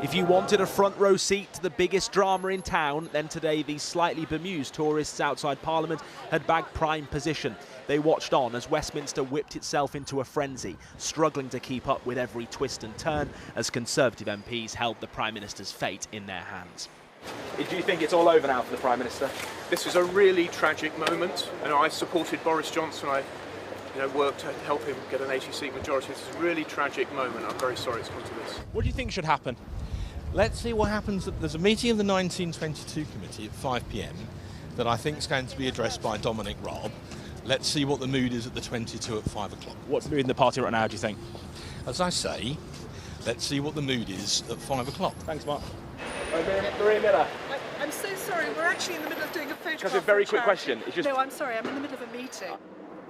If you wanted a front row seat to the biggest drama in town, then today these slightly bemused tourists outside Parliament had bagged prime position. They watched on as Westminster whipped itself into a frenzy, struggling to keep up with every twist and turn as Conservative MPs held the Prime Minister's fate in their hands. Do you think it's all over now for the Prime Minister? This was a really tragic moment. I supported Boris Johnson. I worked to help him get an 80-seat majority. This is a really tragic moment. I'm very sorry it's come to this. What do you think should happen? Let's see what happens. There's a meeting of the 1922 committee at 5 p.m. that I think is going to be addressed by Dominic Raab. Let's see what the mood is at the 22 at 5 o'clock. What's the mood in the party right now, do you think? As I say, let's see what the mood is at 5 o'clock. Thanks, Mark. Maria Miller. I'm so sorry, we're actually in the middle of doing a photograph. Just a very quick question. No, I'm sorry, I'm in the middle of a meeting.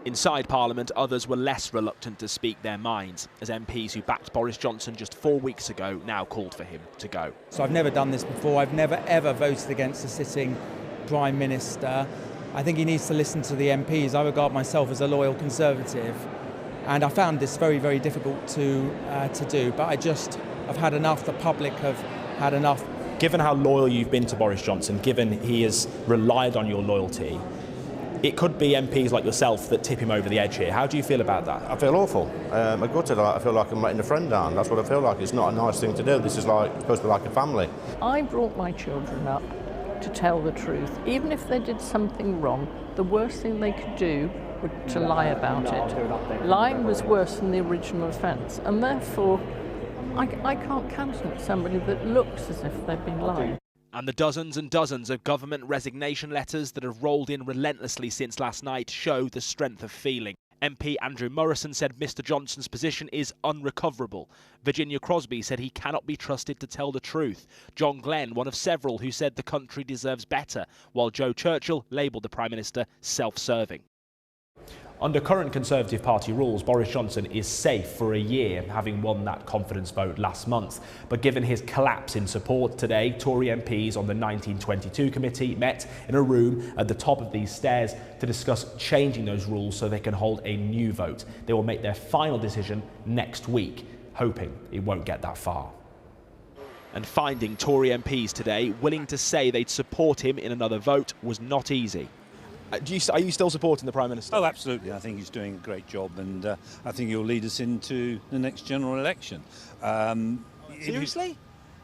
Inside Parliament, others were less reluctant to speak their minds, as MPs who backed Boris Johnson just 4 weeks ago now called for him to go. So I've never done this before. I've never ever voted against a sitting Prime Minister. I think he needs to listen to the MPs. I regard myself as a loyal Conservative, and I found this very, very difficult to do. But I've had enough. The public have had enough. Given how loyal you've been to Boris Johnson, given he has relied on your loyalty, it could be MPs like yourself that tip him over the edge here. How do you feel about that? I feel awful. I gutted. I feel like I'm letting a friend down. That's what I feel like. It's not a nice thing to do. This is supposed to be like a family. I brought my children up to tell the truth. Even if they did something wrong, the worst thing they could do was to lie about it. Lying was worse than the original offence, and therefore I can't countenance somebody that looks as if they've been lying. And the dozens and dozens of government resignation letters that have rolled in relentlessly since last night show the strength of feeling. MP Andrew Morrison said Mr Johnson's position is unrecoverable. Virginia Crosby said he cannot be trusted to tell the truth. John Glenn, one of several who said the country deserves better, while Joe Churchill labelled the Prime Minister self-serving. Under current Conservative Party rules, Boris Johnson is safe for a year, having won that confidence vote last month. But given his collapse in support today, Tory MPs on the 1922 committee met in a room at the top of these stairs to discuss changing those rules so they can hold a new vote. They will make their final decision next week, hoping it won't get that far. And finding Tory MPs today willing to say they'd support him in another vote was not easy. Are you still supporting the Prime Minister? Oh, absolutely. I think he's doing a great job, and I think he'll lead us into the next general election. Seriously?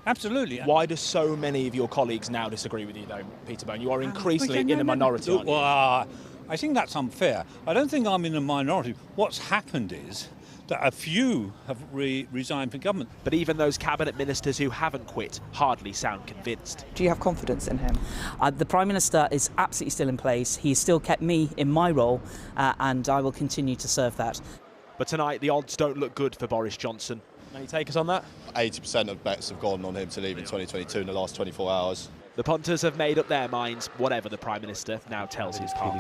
Absolutely. Why do so many of your colleagues now disagree with you, though, Peter Bone? You are increasingly in a minority, aren't you? Well, I think that's unfair. I don't think I'm in a minority. What's happened is that a few have resigned from government. But even those cabinet ministers who haven't quit hardly sound convinced. Do you have confidence in him? The Prime Minister is absolutely still in place. He's still kept me in my role, and I will continue to serve that. But tonight the odds don't look good for Boris Johnson. Any takers on that? 80% of bets have gone on him to leave in 2022 in the last 24 hours. The punters have made up their minds, whatever the Prime Minister now tells his party.